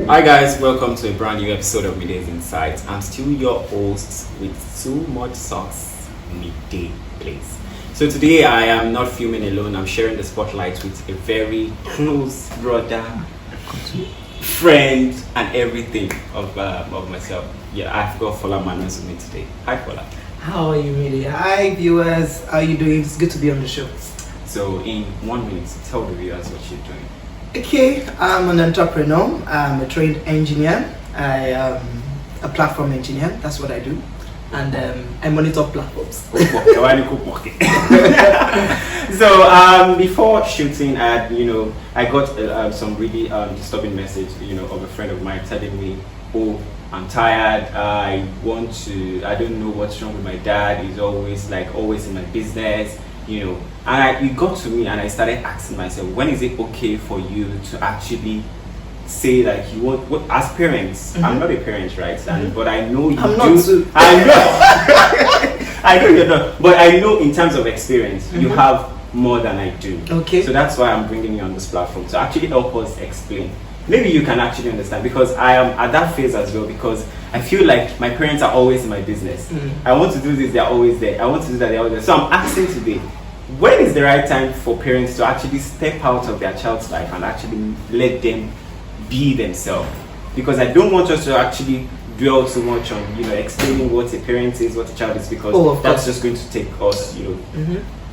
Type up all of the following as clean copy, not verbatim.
Hi guys, welcome to a brand new episode of Mide's Insights. I'm still your host with too much sauce, Mide, please. So today I am not filming alone. I'm sharing the spotlight with a very close brother, friend, and everything of myself. Yeah, I've got Fola Manos with me today. Hi Fola. How are you, Mide? Hi viewers, how are you doing? It's good to be on the show. So in 1 minute, tell the viewers what you're doing. Okay, I'm an entrepreneur. I'm a trained engineer. I am a platform engineer. That's what I do, and I monitor platforms. So before shooting, I got some really disturbing message, of a friend of mine telling me, "Oh, I'm tired. I don't know what's wrong with my dad. He's always in my business." And it got to me, and I started asking myself, when is it okay for you to actually say that you want, what, as parents? I'm not a parent, right? But I know you I'm do. not too. I know. I know you're not. But I know in terms of experience, you have more than I do. Okay. So that's why I'm bringing you on this platform to actually help us explain. Maybe you can actually understand, because I am at that phase as well, because I feel like my parents are always in my business. I want to do this, they're always there. I want to do that, they're always there. So I'm asking today, when is the right time for parents to actually step out of their child's life and actually let them be themselves? Because I don't want us to actually dwell too much on, explaining what a parent is, what a child is, because that's just going to take us,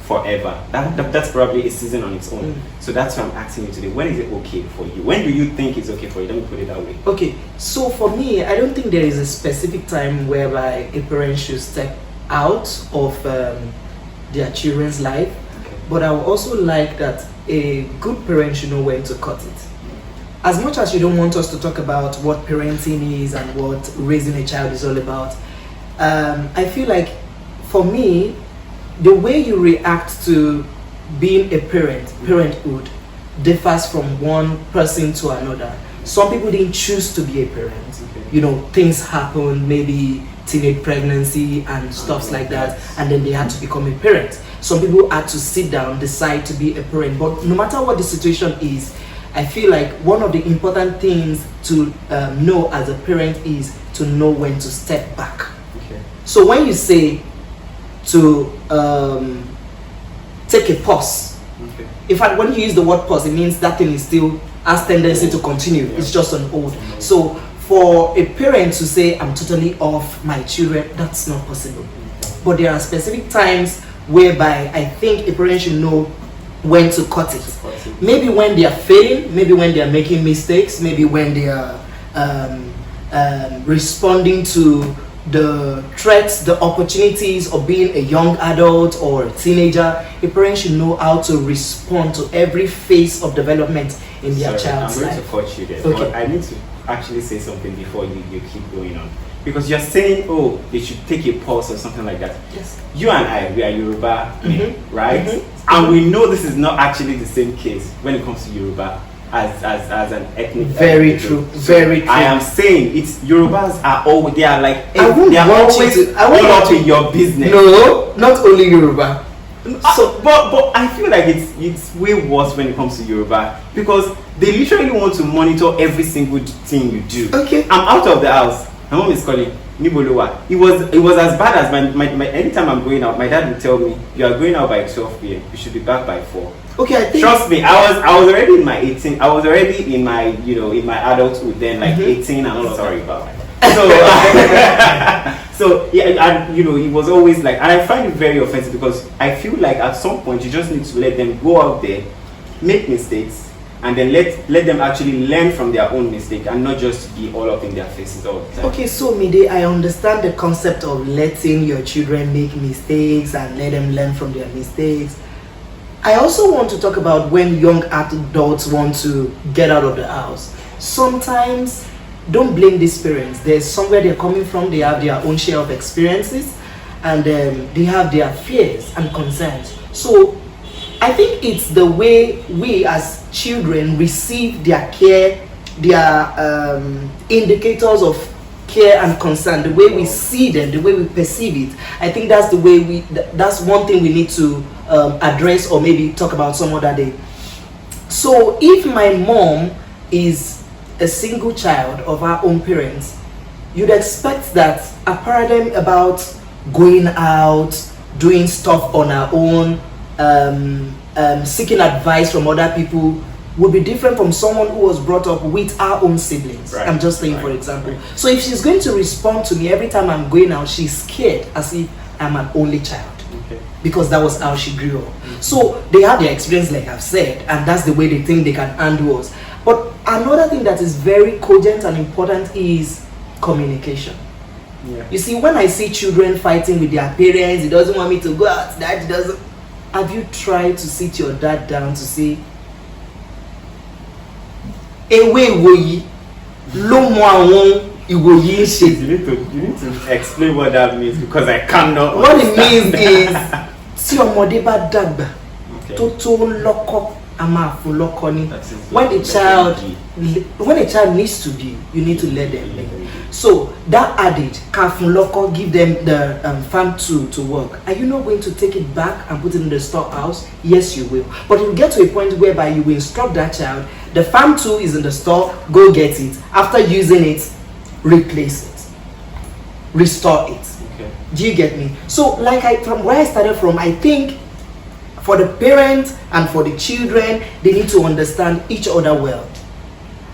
forever. That's probably a season on its own. So that's why I'm asking you today, when is it okay for you? When do you think it's okay for you? Let me put it that way. Okay, so for me, I don't think there is a specific time whereby a parent should step out of their children's life. But I would also like that a good parent should know when to cut it. As much as you don't want us to talk about what parenting is and what raising a child is all about, I feel like for me, the way you react to being a parenthood, differs from one person to another. Some people didn't choose to be a parent. Things happen, maybe teenage pregnancy and stuff like that, and then they had to become a parent. Some people had to sit down, decide to be a parent. But no matter what the situation is, I feel like one of the important things to know as a parent is to know when to step back. So when you say to take a pause. In fact, when you use the word pause, it means that thing is still has tendency to continue. It's just on hold. So for a parent to say, I'm totally off my children, that's not possible. But there are specific times whereby I think a parent should know when to cut it. Maybe when they are failing, maybe when they are making mistakes, maybe when they are responding to the threats, the opportunities of being a young adult or a teenager. A parent should know how to respond to every phase of development in their child's life. I'm going to cut you there, but I need to actually say something before you keep going on. Because you're saying, they should take a pause or something like that. Yes. You and I, we are Yoruba, right? And we know this is not actually the same case when it comes to Yoruba as an ethnic. Very true. Very true. I am saying Yorubas are always, they are like, I all up in your business. No, not only Yoruba. So, but I feel like it's way worse when it comes to Yoruba, because they literally want to monitor every single thing you do. Okay. I'm out of the house. My mom is calling Nibolowa. It was as bad as my anytime I'm going out, my dad would tell me, you are going out by 12 p.m. You should be back by 4. Okay, I think. Trust me, I was already in my 18. I was already in my in my adulthood then, 18 and all of that. So yeah, and it was always like, and I find it very offensive, because I feel like at some point you just need to let them go out there, make mistakes, and then let them actually learn from their own mistake, and not just be all up in their faces all the time. Okay, so Mide, I understand the concept of letting your children make mistakes and let them learn from their mistakes. I also want to talk about when young adults want to get out of the house. Sometimes, don't blame these parents. There's somewhere they're coming from. They have their own share of experiences, and they have their fears and concerns. So I think it's the way we as children receive their care, their indicators of care and concern, the way we see them, the way we perceive it. I think that's the way that's one thing we need to address, or maybe talk about some other day. So if my mom is a single child of our own parents, you'd expect that a paradigm about going out, doing stuff on our own, seeking advice from other people would be different from someone who was brought up with our own siblings. Right. I'm just saying, for example. So if she's going to respond to me every time I'm going out, she's scared as if I'm an only child. Okay. Because that was how she grew up. So they have their experience, like I've said, and that's the way they think they can handle us. But another thing that is very cogent and important is communication. Yeah. You see, when I see children fighting with their parents, he doesn't want me to go out, dad doesn't. Have you tried to sit your dad down to say, "Ewe woyi, lo mo awon iwoyi nse." You need to explain what that means, because I cannot. What it understand. means is, tí ọmọdé bá dàgbà, Okay. tó tó lọ́kọ, a máa fún lọ́kọ ni. That is When like a child needs to be, you need to let them be. So that adage, ká fún lọ́kọ, give them the farm tool to work. Are you not going to take it back and put it in the storehouse? Yes, you will. But you get to a point whereby you will instruct that child, the farm tool is in the store, go get it. After using it, replace it, restore it. Okay. Do you get me? So from where I started from, I think for the parents and for the children, they need to understand each other well.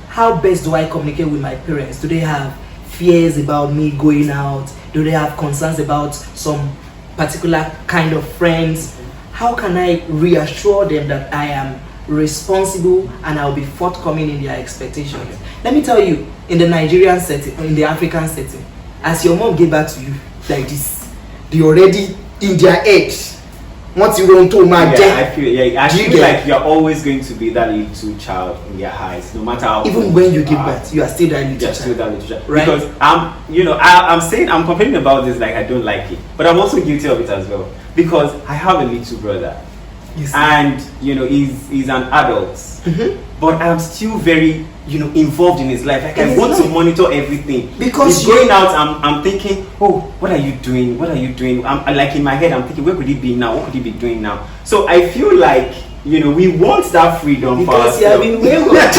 How best do I communicate with my parents? Do they have fears about me going out? Do they have concerns about some particular kind of friends? How can I reassure them that I am responsible and I'll be forthcoming in their expectations? Let me tell you, in the Nigerian setting, in the African setting, as your mom gave back to you like this, they already in their age. Once you run to my I feel like you're always going to be that little child in their eyes, no matter how. Even when you give birth, you are still that little child. Still that little child. Right? Because I'm complaining about this like I don't like it, but I'm also guilty of it as well, because I have a little brother, and he's an adult, but I'm still very involved in his life. Like I want to monitor everything, because he's going out. I'm thinking, oh, what are you doing? What are you doing? I'm like, in my head, I'm thinking, where could he be now? What could he be doing now? So I feel like we want that freedom for ourselves. You have been wayward.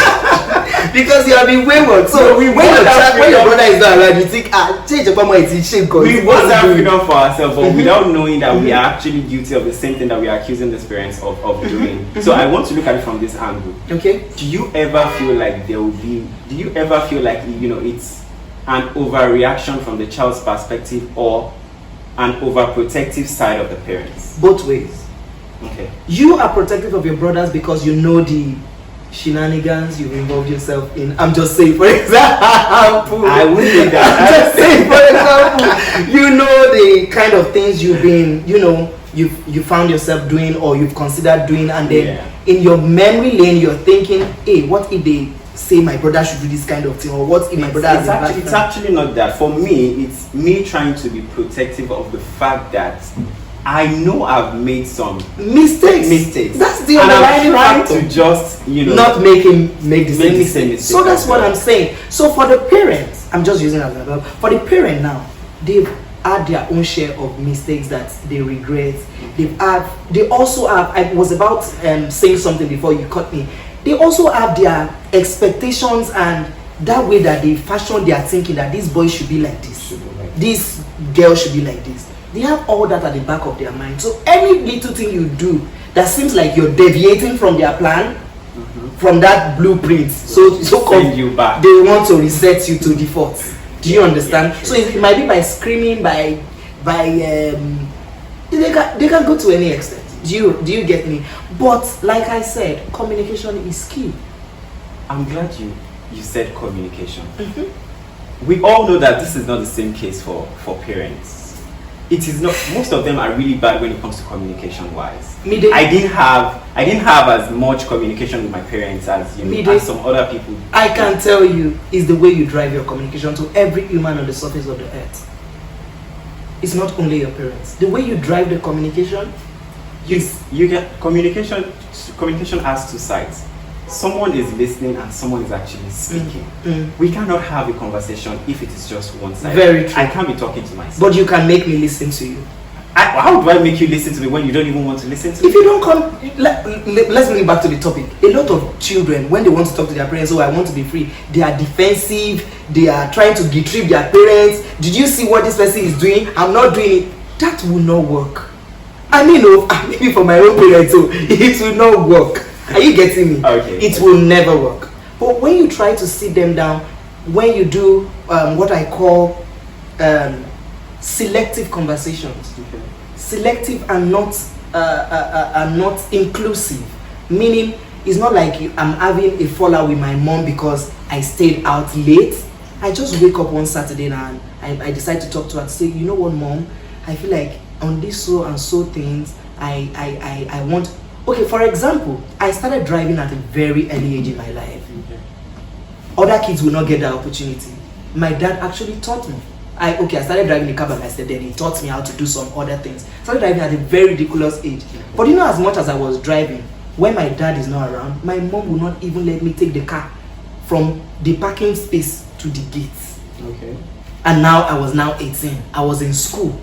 Because you have been wayward. So when your brother is not around, you think, change upon my teaching. We want that freedom for ourselves, but without knowing that we are actually guilty of the same thing that we are accusing the parents of doing. So I want to look at it from this angle. Okay. Do you ever feel like it's an overreaction from the child's perspective, or an overprotective side of the parents? Both ways. Okay. You are protective of your brothers because you know the shenanigans you've involved yourself in. I'm just saying, for example. I wouldn't say that. I'm just saying, for example, you know the kind of things you've been, you found yourself doing or you've considered doing, and then in your memory lane you're thinking, hey, what if they say my brother should do this kind of thing, or what if my brother has it's actually not that. For me, it's me trying to be protective of the fact that I know I've made some mistakes. That's the underlying factor. And I'm trying to just, not make the same mistake. So that's well. what I'm saying. So for the parents, I'm just using as an example. For the parent now, they've had their own share of mistakes that they regret. They also have. I was about saying something before you cut me. They also have their expectations and that way that they fashion their thinking that this boy should be like this, this girl should be like this. They have all that at the back of their mind. So any little thing you do that seems like you're deviating from their plan, from that blueprint, so send you back. They want to reset you to default. Do you understand? So it might be by screaming, by they can go to any extent. Do you get me? But like I said, communication is key. I'm glad you said communication. We all know that this is not the same case for parents. It is not. Most of them are really bad when it comes to communication wise. I didn't have as much communication with my parents as as some other people. I can tell you, is the way you drive your communication to every human on the surface of the earth. It's not only your parents. The way you drive the communication, you get communication. Communication has two sides. Someone is listening and someone is actually speaking. We cannot have a conversation if it is just one side. Very true. I can't be talking to myself. But you can make me listen to you. how do I make you listen to me when you don't even want to listen to me? If you don't come, let's bring it back to the topic. A lot of children, when they want to talk to their parents, oh, I want to be free, they are defensive, they are trying to guilt-trip their parents. Did you see what this person is doing? I'm not doing it. That will not work. I mean, maybe for my own parents, so it will not work. Are you getting me? Okay. It will never work. But when you try to sit them down, when you do what I call selective conversations, Okay. Selective and not inclusive, meaning it's not like I'm having a fallout with my mom because I stayed out late. I just wake up one Saturday and I decide to talk to her to say, you know what, mom, I feel like on this so and so things I want. Okay, for example, I started driving at a very early age in my life. Okay. Other kids will not get that opportunity. My dad actually taught me. I started driving a car by myself, then he taught me how to do some other things. I started driving at a very ridiculous age. But you know, as much as I was driving, when my dad is not around, my mom will not even let me take the car from the parking space to the gates. Okay. And now I was now 18. I was in school.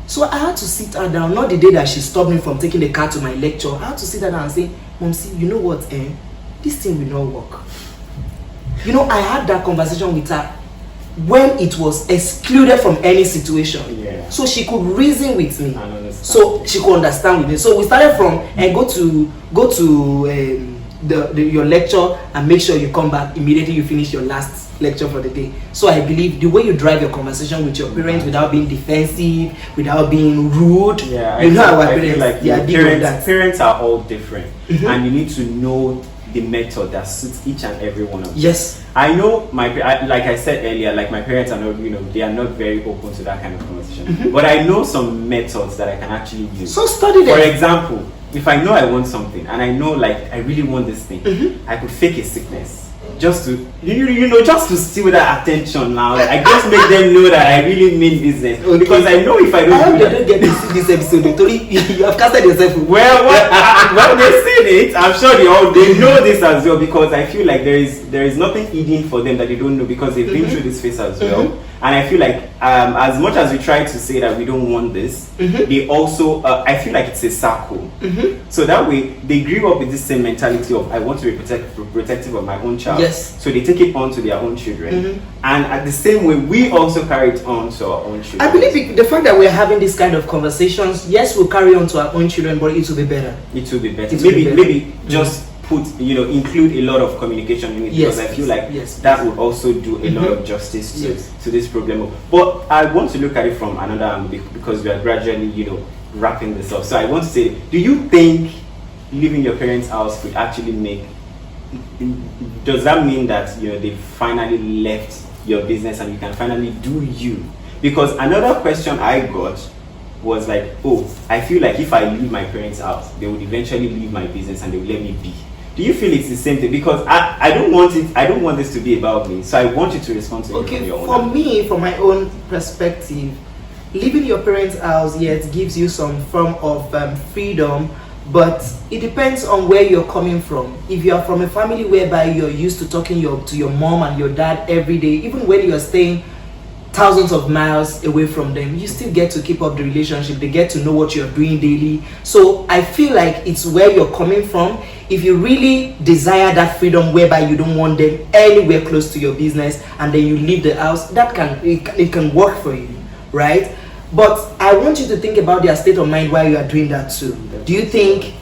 So I had to sit her down, not the day that she stopped me from taking the car to my lecture. I had to sit her down and say, Mom, see, you know what, this thing will not work. You know, I had that conversation with her when it was excluded from any situation. Yeah. So she could reason with me. So she could understand with me. So we started from go to your lecture and make sure you come back immediately you finish your last lecture for the day. So I believe the way you drive your conversation with your parents without being defensive, without being rude, our parents, like they are big on that. Parents are all different, and you need to know the method that suits each and every one of them. Yes. I know like I said earlier, like my parents are not, they are not very open to that kind of conversation. But I know some methods that I can actually use. So study them. For example, if I know I want something and I know like I really want this thing, I could fake a sickness just to just to steal that attention. Now I just make them know that I really mean business, because I know if I don't don't get this episode, you have casted yourself. Well, they've seen it. I'm sure they know this as well, because I feel like there is nothing hidden for them that they don't know, because they've been through this phase as well. And I feel like as much as we try to say that we don't want this, they also I feel like it's a circle. So that way they grew up with this same mentality of I want to be protective of my own child. Yes. So they take it on to their own children, and at the same way we also carry it on to our own children. I believe the fact that we're having this kind of conversations, yes, we'll carry on to our own children, but it will be better. It will be better. Maybe just include a lot of communication in it, because I feel like that would also do a lot of justice to this problem. But I want to look at it from another angle, because we are gradually wrapping this up. So I want to say, do you think leaving your parents' house could actually does that mean that they finally left your business and you can finally do you? Because another question I got was like, I feel like if I leave my parents' house, they would eventually leave my business and they will let me be. Do you feel it's the same thing? Because I don't want this to be about me. So I want you to respond to it from your own. For me, from my own perspective, leaving your parents' house, yes, gives you some form of freedom, but it depends on where you're coming from. If you are from a family whereby you're used to talking to your mom and your dad every day, even when you're staying thousands of miles away from them, you still get to keep up the relationship. They get to know what you're doing daily. So I feel like it's where you're coming from. If you really desire that freedom whereby you don't want them anywhere close to your business, and then you leave the house, it can work for you, right? But I want you to think about their state of mind while you are doing that too. Do you think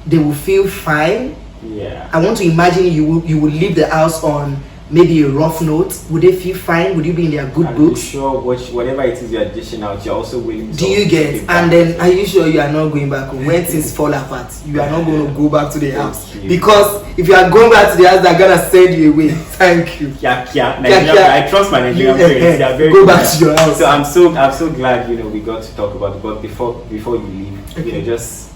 they will feel fine? Yeah. I want to imagine you will leave the house on maybe a rough note. Would they feel fine? Would you be in their good books? Sure, whatever it is you're dishing out, you're also willing to. Do you get? And then are you sure you are not going back home? When things fall apart, you are not going to go back to the house. Because if you are going back to the house, they're gonna send you away. Thank you. I trust my Nigerian parents. They are very go back to your house. So I'm so glad we got to talk about it. But before you leave, just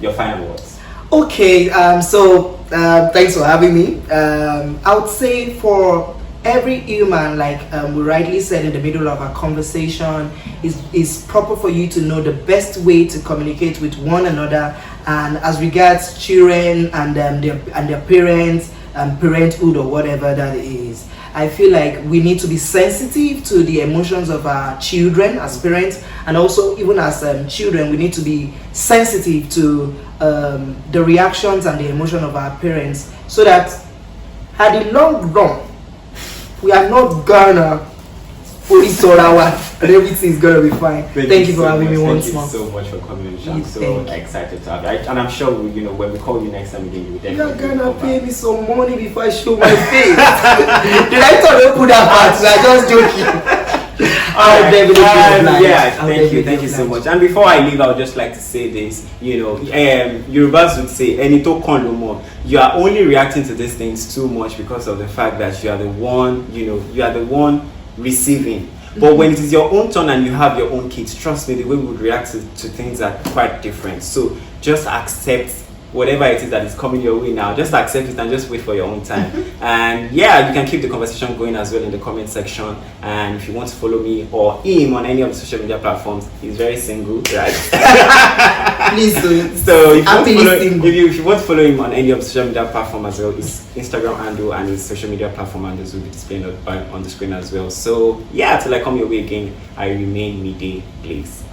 your final words. Okay, so thanks for having me. I would say for every human, like we rightly said in the middle of our conversation, is proper for you to know the best way to communicate with one another. And as regards children and their parents, parenthood or whatever that is, I feel like we need to be sensitive to the emotions of our children as parents, and also even as children, we need to be sensitive to the reactions and the emotion of our parents, so that at the long run, we are not gonna police all our and everything is gonna be fine. Thank you for having me once more. Thank you so much for coming. I'm so excited to have you. And I'm sure when we call you next time again, you You're gonna pay me some money before I show my face. Did I thought I put that part? I just joking. Thank you so much. And before I leave, I would just like to say this. Yorubas would say, "Eni to kon no more." You are only reacting to these things too much because of the fact that you are the one, you are the one receiving. But when it is your own turn and you have your own kids, trust me, the way we would react to things are quite different. So just accept whatever it is that is coming your way now. Just accept it and just wait for your own time. And yeah, you can keep the conversation going as well in the comment section. And if you want to follow me or him on any of the social media platforms, he's very single, right? Please do. So if you want to follow him on any of the social media platform as well, his Instagram handle and his social media platform handles will be displayed on the screen as well. So yeah, till I come your way again, I remain Mide, please.